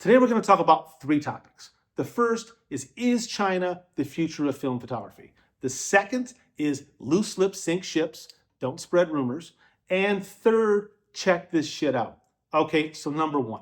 Today we're going to talk about three topics. The first is China the future of film photography? The second is loose lips sink ships, don't spread rumors. And third, check this shit out. Okay, so number one,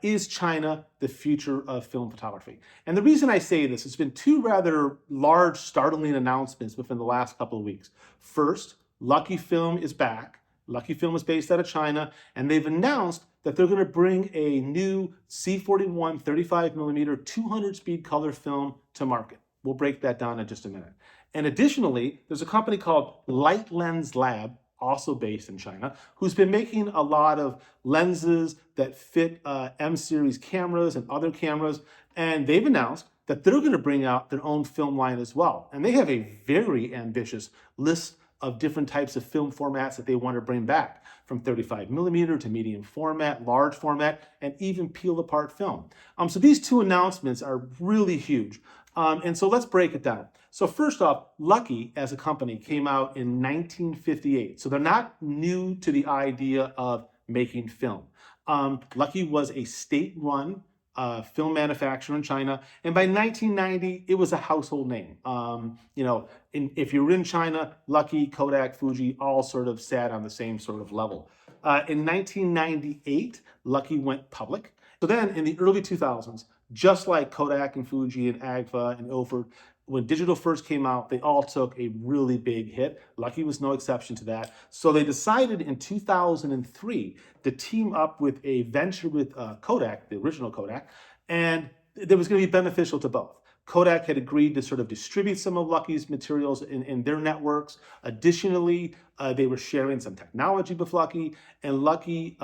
is China the future of film photography? And the reason I say this, it's been two rather large, startling announcements within the last couple of weeks. First, Lucky Film is back. Lucky Film is based out of China, and they've announced that they're going to bring a new C41 35mm 200 speed color film to market. We'll break that down in just a minute. And additionally, there's a company called Light Lens Lab, also based in China, who's been making a lot of lenses that fit M-series cameras and other cameras. And they've announced that they're going to bring out their own film line as well. And they have a very ambitious list of different types of film formats that they want to bring back, from 35mm to medium format, large format, and even peel apart film. So these two announcements are really huge. And so let's break it down. So first off, Lucky as a company came out in 1958. So they're not new to the idea of making film. Lucky was a state-run film manufacturer in China, and by 1990 it was a household name. If you were in China, Lucky, Kodak, Fuji all sort of sat on the same sort of level. In 1998, Lucky went public. So then in the early 2000s, just like Kodak and Fuji and Agfa and Ilford, when digital first came out, they all took a really big hit. Lucky was no exception to that. So they decided in 2003 to team up with a venture with Kodak, the original Kodak, and that was going to be beneficial to both. Kodak had agreed to sort of distribute some of Lucky's materials in their networks. Additionally, they were sharing some technology with Lucky, and Lucky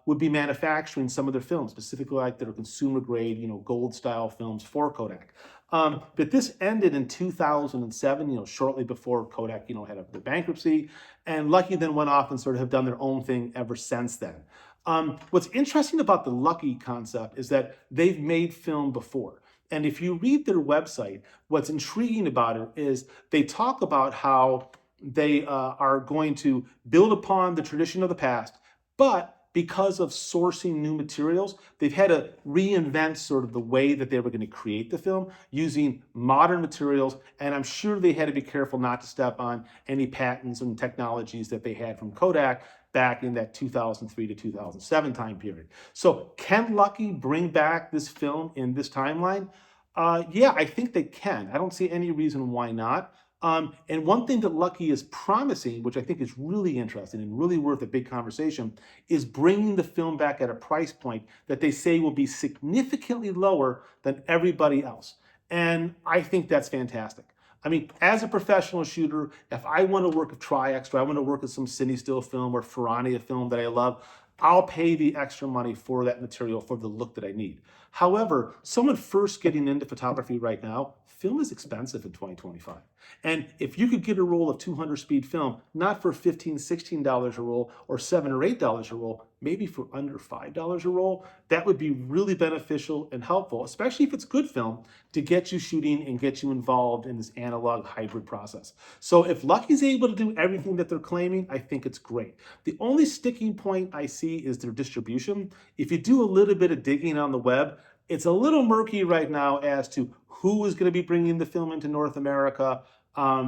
would be manufacturing some of their films, specifically like their consumer grade, gold style films for Kodak. But this ended in 2007, shortly before Kodak, had the bankruptcy, and Lucky then went off and sort of have done their own thing ever since then. What's interesting about the Lucky concept is that they've made film before. And if you read their website, what's intriguing about it is they talk about how they are going to build upon the tradition of the past, but because of sourcing new materials, they've had to reinvent sort of the way that they were going to create the film using modern materials. And I'm sure they had to be careful not to step on any patents and technologies that they had from Kodak back in that 2003 to 2007 time period. So can Lucky bring back this film in this timeline? Yeah, I think they can. I don't see any reason why not. And one thing that Lucky is promising, which I think is really interesting and really worth a big conversation, is bringing the film back at a price point that they say will be significantly lower than everybody else. And I think that's fantastic. I mean, as a professional shooter, if I want to work with Tri-Extra, I want to work with some Cine Still film or Ferrania film that I love, I'll pay the extra money for that material, for the look that I need. However, someone first getting into photography right now, film is expensive in 2025. And if you could get a roll of 200 speed film, not for $15, $16 a roll or $7 or $8 a roll, maybe for under $5 a roll, that would be really beneficial and helpful, especially if it's good film, to get you shooting and get you involved in this analog hybrid process. So if Lucky's able to do everything that they're claiming, I think it's great. The only sticking point I see is their distribution. If you do a little bit of digging on the web, it's a little murky right now as to who is going to be bringing the film into North America.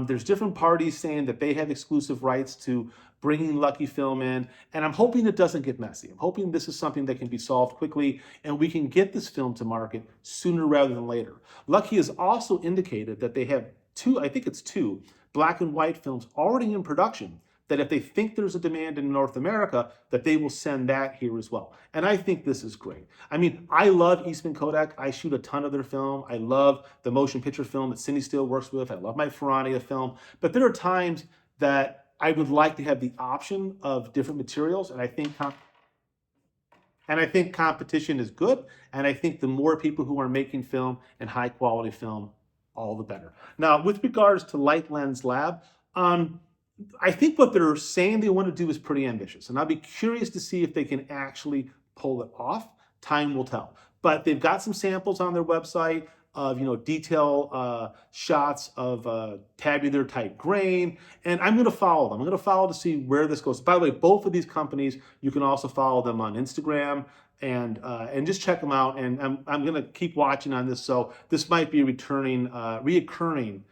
There's different parties saying that they have exclusive rights to bringing Lucky Film in, and I'm hoping it doesn't get messy. I'm hoping this is something that can be solved quickly and we can get this film to market sooner rather than later. Lucky has also indicated that they have two black and white films already in production, that if they think there's a demand in North America, that they will send that here as well. And I think this is great. I mean, I love Eastman Kodak. I shoot a ton of their film. I love the motion picture film that Cine Still works with. I love my Ferrania film. But there are times that I would like to have the option of different materials, and I think competition is good, and I think the more people who are making film and high quality film, all the better. Now, with regards to Light Lens Lab, I think what they're saying they want to do is pretty ambitious, and I'll be curious to see if they can actually pull it off. Time will tell. But they've got some samples on their website of detail shots of tabular type grain, and I'm going to follow them. I'm going to follow to see where this goes. By the way, both of these companies, you can also follow them on Instagram and just check them out. And I'm going to keep watching on this. So this might be a reoccurring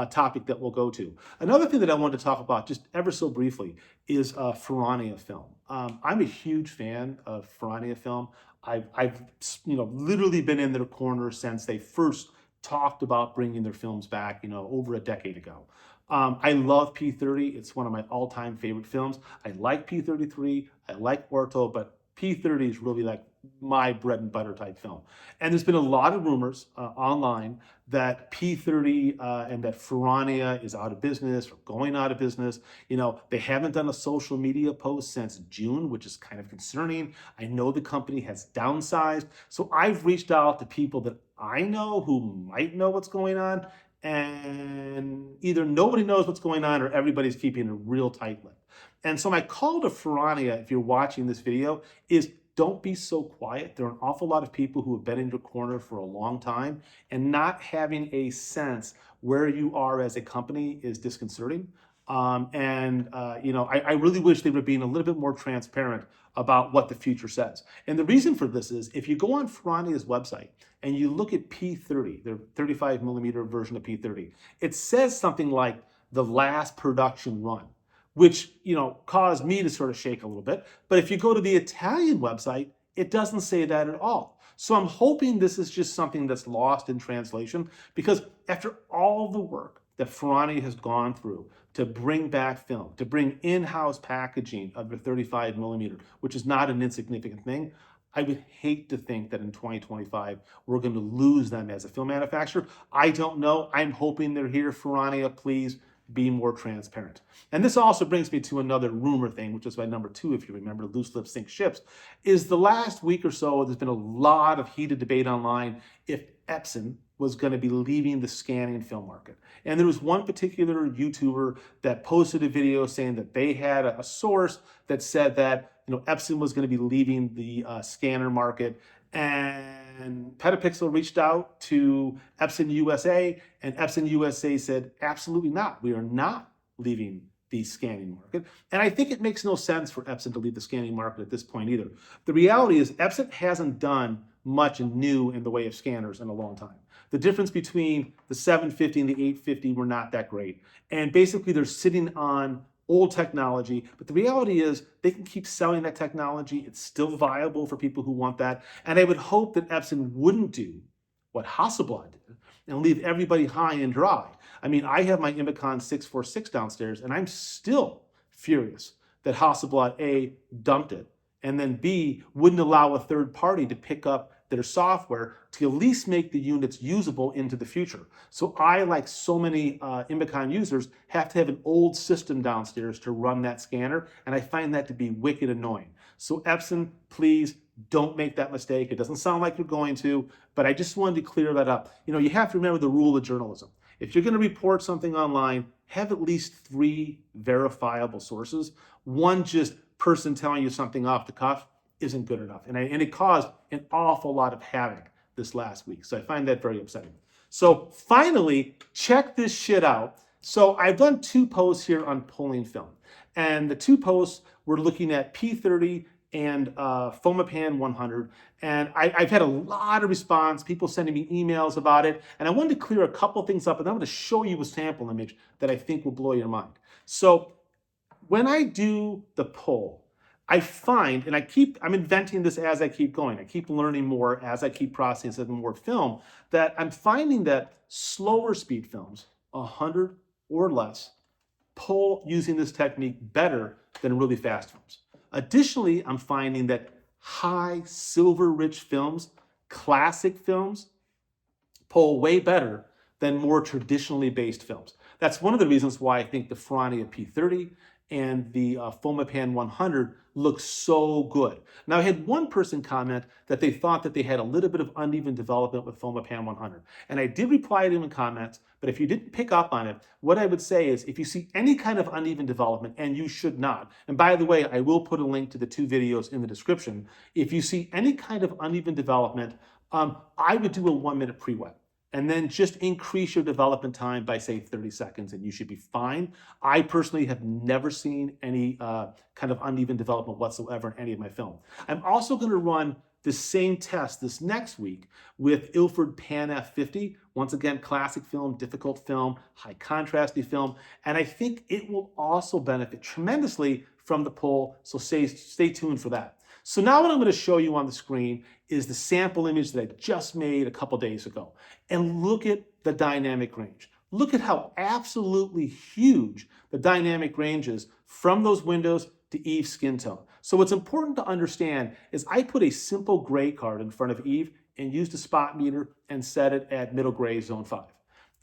topic that we'll go to. Another thing that I wanted to talk about just ever so briefly is Ferrania Film. I'm a huge fan of Ferrania Film. I've literally been in their corner since they first talked about bringing their films back, over a decade ago. I love P30. It's one of my all-time favorite films. I like P33. I like Orto, but P30 is really like my bread and butter type film. And there's been a lot of rumors online that P30 and that Ferrania is out of business or going out of business. They haven't done a social media post since June, which is kind of concerning. I know the company has downsized. So I've reached out to people that I know who might know what's going on, and either nobody knows what's going on or everybody's keeping a real tight lip. And so my call to Ferrania, if you're watching this video, is don't be so quiet. There are an awful lot of people who have been in your corner for a long time, and not having a sense where you are as a company is disconcerting. I really wish they were being a little bit more transparent about what the future says. And the reason for this is if you go on Ferrania's website and you look at P30, their 35 millimeter version of P30, it says something like the last production run, which, caused me to sort of shake a little bit. But if you go to the Italian website, it doesn't say that at all. So I'm hoping this is just something that's lost in translation, because after all the work that Ferrania has gone through to bring back film, to bring in-house packaging of the 35 millimeter, which is not an insignificant thing, I would hate to think that in 2025, we're going to lose them as a film manufacturer. I don't know. I'm hoping they're here. Ferrania, please be more transparent. And this also brings me to another rumor thing, which is my number 2, if you remember, loose lip sink ships, is the last week or so, there's been a lot of heated debate online if Epson was going to be leaving the scanning film market. And there was one particular YouTuber that posted a video saying that they had a source that said that Epson was going to be leaving the scanner market. And Petapixel reached out to Epson USA, and Epson USA said, absolutely not. We are not leaving the scanning market. And I think it makes no sense for Epson to leave the scanning market at this point either. The reality is Epson hasn't done much new in the way of scanners in a long time. The difference between the 750 and the 850 were not that great. And basically they're sitting on old technology, but the reality is they can keep selling that technology. It's still viable for people who want that. And I would hope that Epson wouldn't do what Hasselblad did and leave everybody high and dry. I mean, I have my Imicon 646 downstairs, and I'm still furious that Hasselblad, A, dumped it, and then B, wouldn't allow a third party to pick up their software to at least make the units usable into the future. So I, like so many Imicon users, have to have an old system downstairs to run that scanner, and I find that to be wicked annoying. So Epson, please don't make that mistake. It doesn't sound like you're going to, but I just wanted to clear that up. You have to remember the rule of journalism. If you're going to report something online, have at least 3 verifiable sources. One just person telling you something off the cuff isn't good enough. And it caused an awful lot of havoc this last week. So I find that very upsetting. So finally, check this shit out. So I've done 2 posts here on pulling film. And the 2 posts were looking at P30 and Fomapan 100. And I've had a lot of response, people sending me emails about it. And I wanted to clear a couple things up, and I'm going to show you a sample image that I think will blow your mind. So when I do the pull, I find, and I'm inventing this as I keep going. I keep learning more as I keep processing more film, that I'm finding that slower speed films, 100 or less, pull using this technique better than really fast films. Additionally, I'm finding that high silver-rich films, classic films, pull way better than more traditionally based films. That's one of the reasons why I think the Ferrania P30 and the Fomapan 100 look so good. Now, I had one person comment that they thought that they had a little bit of uneven development with Fomapan 100. And I did reply to him in comments, but if you didn't pick up on it, what I would say is if you see any kind of uneven development, and you should not, and by the way, I will put a link to the 2 videos in the description. If you see any kind of uneven development, I would do a 1-minute pre-wet, and then just increase your development time by, say, 30 seconds, and you should be fine. I personally have never seen any kind of uneven development whatsoever in any of my film. I'm also going to run this same test this next week with Ilford Pan F50. Once again, classic film, difficult film, high contrasty film. And I think it will also benefit tremendously from the poll, so stay tuned for that. So now what I'm going to show you on the screen is the sample image that I just made a couple days ago. And look at the dynamic range. Look at how absolutely huge the dynamic range is from those windows to Eve's skin tone. So what's important to understand is I put a simple gray card in front of Eve and used a spot meter and set it at middle gray zone 5.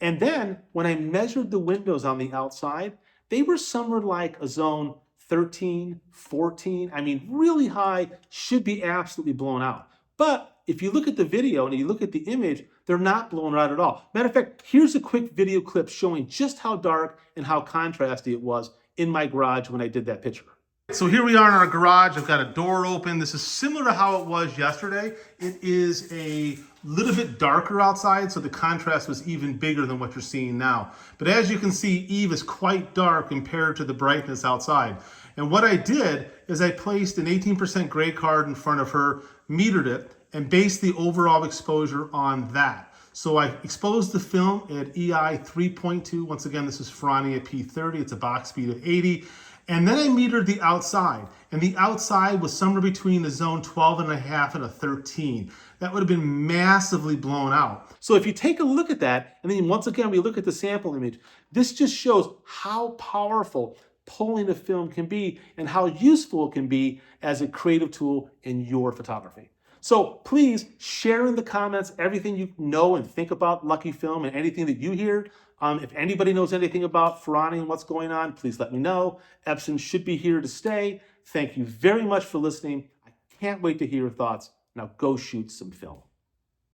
And then when I measured the windows on the outside, they were somewhere like a zone 13, 14. I mean, really high, should be absolutely blown out. But if you look at the video and you look at the image, they're not blown out at all. Matter of fact, here's a quick video clip showing just how dark and how contrasty it was in my garage when I did that picture. So here we are in our garage. I've got a door open. This is similar to how it was yesterday. It is a little bit darker outside, so the contrast was even bigger than what you're seeing now. But as you can see, Eve is quite dark compared to the brightness outside. And what I did is I placed an 18% gray card in front of her, metered it, and based the overall exposure on that. So I exposed the film at EI 3.2. Once again, this is Ferrania P30. It's a box speed of 80. And then I metered the outside, and the outside was somewhere between the zone 12.5 and a 13. That would have been massively blown out. So if you take a look at that, and then once again we look at the sample image, this just shows how powerful pulling a film can be and how useful it can be as a creative tool in your photography. So please share in the comments everything you know and think about Lucky Film and anything that you hear. If anybody knows anything about Ferrania and what's going on, please let me know. Epson should be here to stay. Thank you very much for listening. I can't wait to hear your thoughts. Now go shoot some film.